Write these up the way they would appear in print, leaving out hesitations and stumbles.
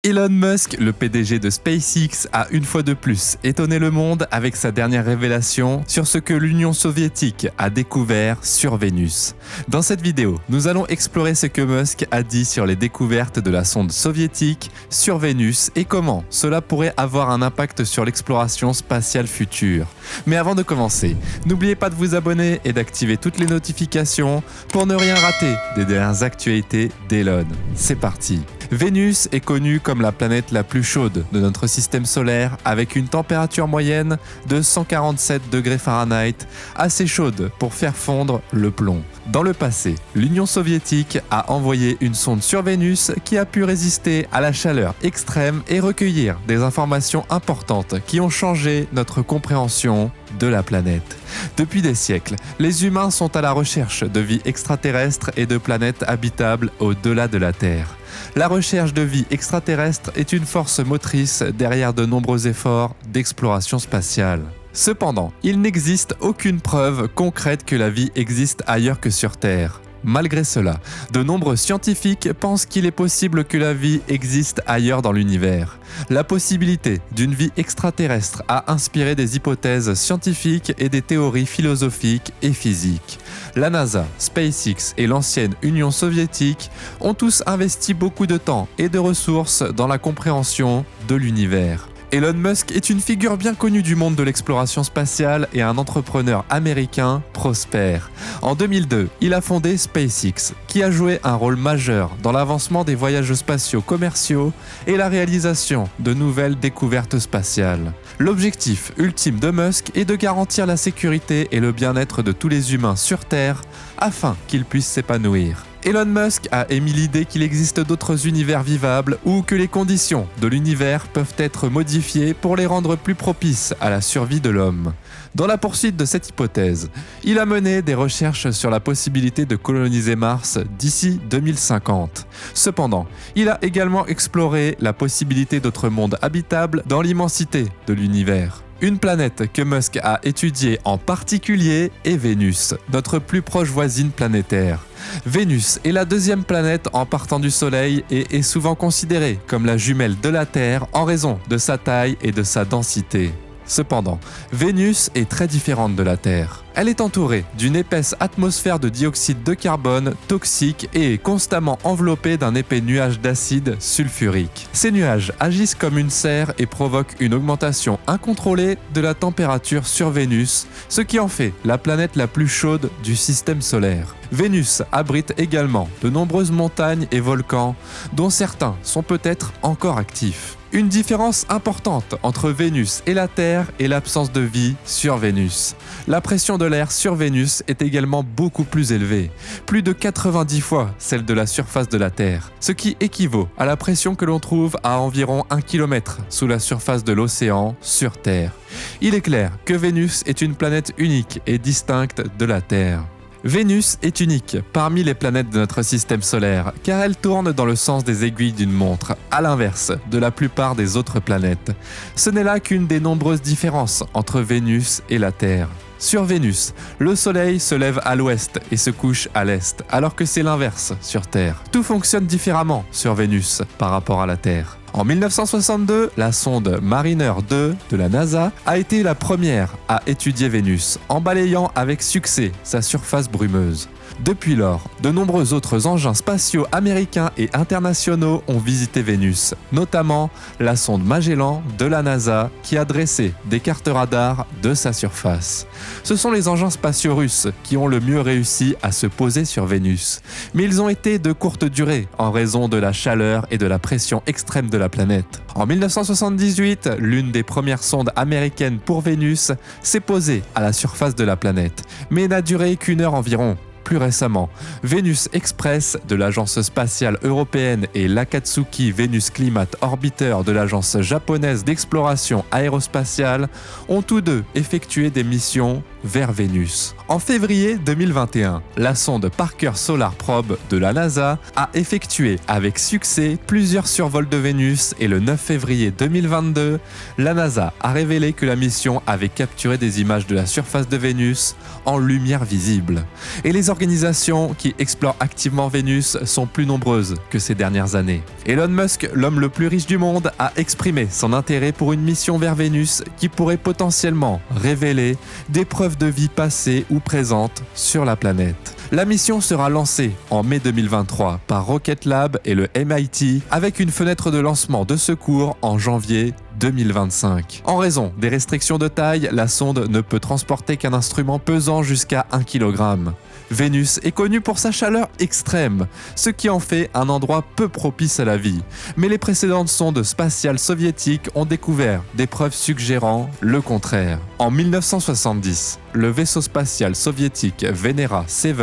Elon Musk, le PDG de SpaceX, a une fois de plus étonné le monde avec sa dernière révélation sur ce que l'Union soviétique a découvert sur Vénus. Dans cette vidéo, nous allons explorer ce que Musk a dit sur les découvertes de la sonde soviétique sur Vénus et comment cela pourrait avoir un impact sur l'exploration spatiale future. Mais avant de commencer, n'oubliez pas de vous abonner et d'activer toutes les notifications pour ne rien rater des dernières actualités d'Elon. C'est parti! Vénus est connue comme la planète la plus chaude de notre système solaire avec une température moyenne de 147 degrés Fahrenheit, assez chaude pour faire fondre le plomb. Dans le passé, l'Union soviétique a envoyé une sonde sur Vénus qui a pu résister à la chaleur extrême et recueillir des informations importantes qui ont changé notre compréhension de la planète. Depuis des siècles, les humains sont à la recherche de vie extraterrestre et de planètes habitables au-delà de la Terre. La recherche de vie extraterrestre est une force motrice derrière de nombreux efforts d'exploration spatiale. Cependant, il n'existe aucune preuve concrète que la vie existe ailleurs que sur Terre. Malgré cela, de nombreux scientifiques pensent qu'il est possible que la vie existe ailleurs dans l'univers. La possibilité d'une vie extraterrestre a inspiré des hypothèses scientifiques et des théories philosophiques et physiques. La NASA, SpaceX et l'ancienne Union soviétique ont tous investi beaucoup de temps et de ressources dans la compréhension de l'univers. Elon Musk est une figure bien connue du monde de l'exploration spatiale et un entrepreneur américain prospère. En 2002, il a fondé SpaceX, qui a joué un rôle majeur dans l'avancement des voyages spatiaux commerciaux et la réalisation de nouvelles découvertes spatiales. L'objectif ultime de Musk est de garantir la sécurité et le bien-être de tous les humains sur Terre afin qu'ils puissent s'épanouir. Elon Musk a émis l'idée qu'il existe d'autres univers vivables ou que les conditions de l'univers peuvent être modifiées pour les rendre plus propices à la survie de l'homme. Dans la poursuite de cette hypothèse, il a mené des recherches sur la possibilité de coloniser Mars d'ici 2050. Cependant, il a également exploré la possibilité d'autres mondes habitables dans l'immensité de l'univers. Une planète que Musk a étudiée en particulier est Vénus, notre plus proche voisine planétaire. Vénus est la deuxième planète en partant du Soleil et est souvent considérée comme la jumelle de la Terre en raison de sa taille et de sa densité. Cependant, Vénus est très différente de la Terre. Elle est entourée d'une épaisse atmosphère de dioxyde de carbone toxique et est constamment enveloppée d'un épais nuage d'acide sulfurique. Ces nuages agissent comme une serre et provoquent une augmentation incontrôlée de la température sur Vénus, ce qui en fait la planète la plus chaude du système solaire. Vénus abrite également de nombreuses montagnes et volcans, dont certains sont peut-être encore actifs. Une différence importante entre Vénus et la Terre est l'absence de vie sur Vénus. La pression de l'air sur Vénus est également beaucoup plus élevée, plus de 90 fois celle de la surface de la Terre, ce qui équivaut à la pression que l'on trouve à environ 1 km sous la surface de l'océan sur Terre. Il est clair que Vénus est une planète unique et distincte de la Terre. Vénus est unique parmi les planètes de notre système solaire car elle tourne dans le sens des aiguilles d'une montre, à l'inverse de la plupart des autres planètes. Ce n'est là qu'une des nombreuses différences entre Vénus et la Terre. Sur Vénus, le Soleil se lève à l'ouest et se couche à l'est, alors que c'est l'inverse sur Terre. Tout fonctionne différemment sur Vénus par rapport à la Terre. En 1962, la sonde Mariner 2 de la NASA a été la première à étudier Vénus, en balayant avec succès sa surface brumeuse. Depuis lors, de nombreux autres engins spatiaux américains et internationaux ont visité Vénus, notamment la sonde Magellan de la NASA qui a dressé des cartes radars de sa surface. Ce sont les engins spatiaux russes qui ont le mieux réussi à se poser sur Vénus, mais ils ont été de courte durée en raison de la chaleur et de la pression extrême de la planète. En 1978, l'une des premières sondes américaines pour Vénus s'est posée à la surface de la planète, mais n'a duré qu'une heure environ. Plus récemment, Venus Express de l'Agence spatiale européenne et l'Akatsuki Venus Climate Orbiter de l'Agence japonaise d'exploration aérospatiale ont tous deux effectué des missions vers Vénus. En février 2021, la sonde Parker Solar Probe de la NASA a effectué avec succès plusieurs survols de Vénus et le 9 février 2022, la NASA a révélé que la mission avait capturé des images de la surface de Vénus en lumière visible. Et les les organisations qui explorent activement Vénus sont plus nombreuses que ces dernières années. Elon Musk, l'homme le plus riche du monde, a exprimé son intérêt pour une mission vers Vénus qui pourrait potentiellement révéler des preuves de vie passée ou présente sur la planète. La mission sera lancée en mai 2023 par Rocket Lab et le MIT avec une fenêtre de lancement de secours en janvier 2025. En raison des restrictions de taille, la sonde ne peut transporter qu'un instrument pesant jusqu'à 1 kg. Vénus est connue pour sa chaleur extrême, ce qui en fait un endroit peu propice à la vie. Mais les précédentes sondes spatiales soviétiques ont découvert des preuves suggérant le contraire. En 1970, le vaisseau spatial soviétique Venera 7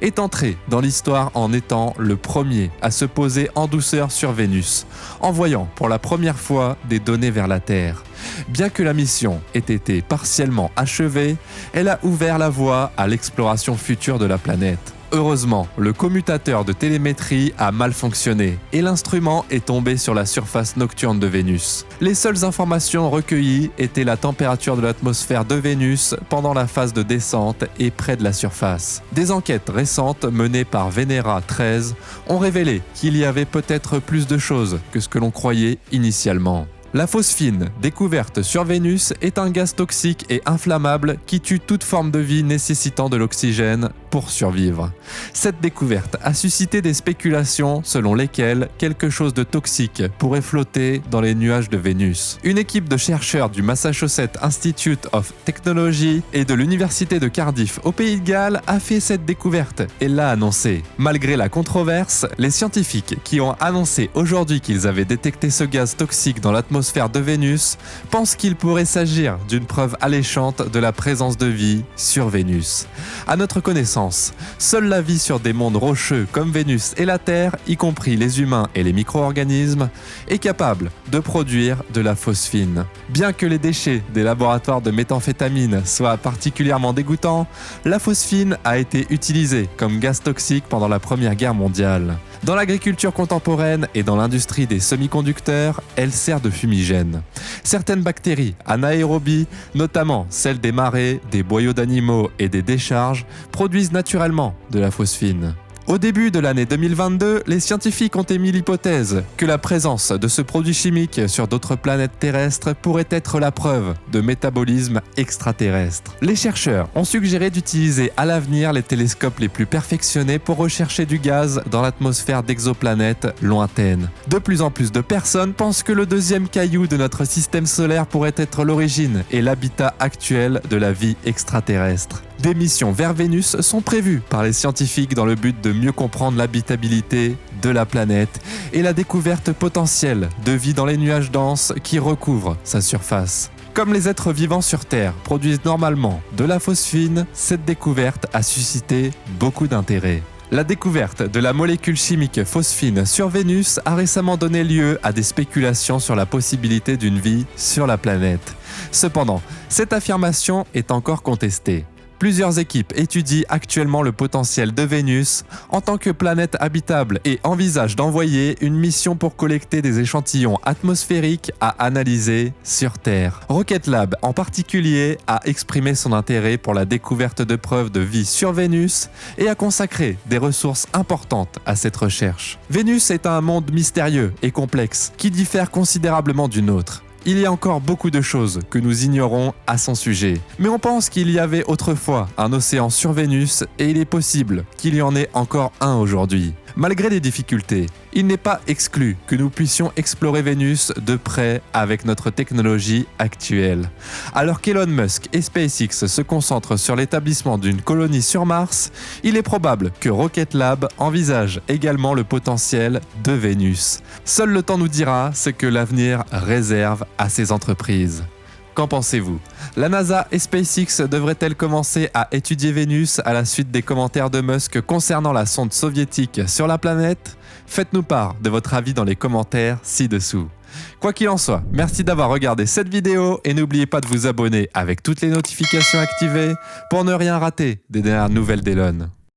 est entré dans l'histoire en étant le premier à se poser en douceur sur Vénus, envoyant pour la première fois des données vers la Terre. Bien que la mission ait été partiellement achevée, elle a ouvert la voie à l'exploration future de la planète. Heureusement, le commutateur de télémétrie a mal fonctionné et l'instrument est tombé sur la surface nocturne de Vénus. Les seules informations recueillies étaient la température de l'atmosphère de Vénus pendant la phase de descente et près de la surface. Des enquêtes récentes menées par Venera 13 ont révélé qu'il y avait peut-être plus de choses que ce que l'on croyait initialement. La phosphine, découverte sur Vénus, est un gaz toxique et inflammable qui tue toute forme de vie nécessitant de l'oxygène pour survivre. Cette découverte a suscité des spéculations selon lesquelles quelque chose de toxique pourrait flotter dans les nuages de Vénus. Une équipe de chercheurs du Massachusetts Institute of Technology et de l'Université de Cardiff au Pays de Galles a fait cette découverte et l'a annoncée. Malgré la controverse, les scientifiques qui ont annoncé aujourd'hui qu'ils avaient détecté ce gaz toxique dans l'atmosphère de Vénus pensent qu'il pourrait s'agir d'une preuve alléchante de la présence de vie sur Vénus. À notre connaissance, seule la vie sur des mondes rocheux comme Vénus et la Terre, y compris les humains et les micro-organismes, est capable de produire de la phosphine. Bien que les déchets des laboratoires de méthamphétamine soient particulièrement dégoûtants, la phosphine a été utilisée comme gaz toxique pendant la Première Guerre mondiale. Dans l'agriculture contemporaine et dans l'industrie des semi-conducteurs, elle sert de fumigène. Certaines bactéries anaérobies, notamment celles des marais, des boyaux d'animaux et des décharges, produisent naturellement de la phosphine. Au début de l'année 2022, les scientifiques ont émis l'hypothèse que la présence de ce produit chimique sur d'autres planètes terrestres pourrait être la preuve de métabolisme extraterrestre. Les chercheurs ont suggéré d'utiliser à l'avenir les télescopes les plus perfectionnés pour rechercher du gaz dans l'atmosphère d'exoplanètes lointaines. De plus en plus de personnes pensent que le deuxième caillou de notre système solaire pourrait être l'origine et l'habitat actuel de la vie extraterrestre. Des missions vers Vénus sont prévues par les scientifiques dans le but de mieux comprendre l'habitabilité de la planète et la découverte potentielle de vie dans les nuages denses qui recouvrent sa surface. Comme les êtres vivants sur Terre produisent normalement de la phosphine, cette découverte a suscité beaucoup d'intérêt. La découverte de la molécule chimique phosphine sur Vénus a récemment donné lieu à des spéculations sur la possibilité d'une vie sur la planète. Cependant, cette affirmation est encore contestée. Plusieurs équipes étudient actuellement le potentiel de Vénus en tant que planète habitable et envisagent d'envoyer une mission pour collecter des échantillons atmosphériques à analyser sur Terre. Rocket Lab en particulier a exprimé son intérêt pour la découverte de preuves de vie sur Vénus et a consacré des ressources importantes à cette recherche. Vénus est un monde mystérieux et complexe qui diffère considérablement du nôtre. Il y a encore beaucoup de choses que nous ignorons à son sujet. Mais on pense qu'il y avait autrefois un océan sur Vénus et il est possible qu'il y en ait encore un aujourd'hui. Malgré les difficultés, il n'est pas exclu que nous puissions explorer Vénus de près avec notre technologie actuelle. Alors qu'Elon Musk et SpaceX se concentrent sur l'établissement d'une colonie sur Mars, il est probable que Rocket Lab envisage également le potentiel de Vénus. Seul le temps nous dira ce que l'avenir réserve à ces entreprises. Qu'en pensez-vous ? La NASA et SpaceX devraient-elles commencer à étudier Vénus à la suite des commentaires de Musk concernant la sonde soviétique sur la planète ? Faites-nous part de votre avis dans les commentaires ci-dessous. Quoi qu'il en soit, merci d'avoir regardé cette vidéo et n'oubliez pas de vous abonner avec toutes les notifications activées pour ne rien rater des dernières nouvelles d'Elon.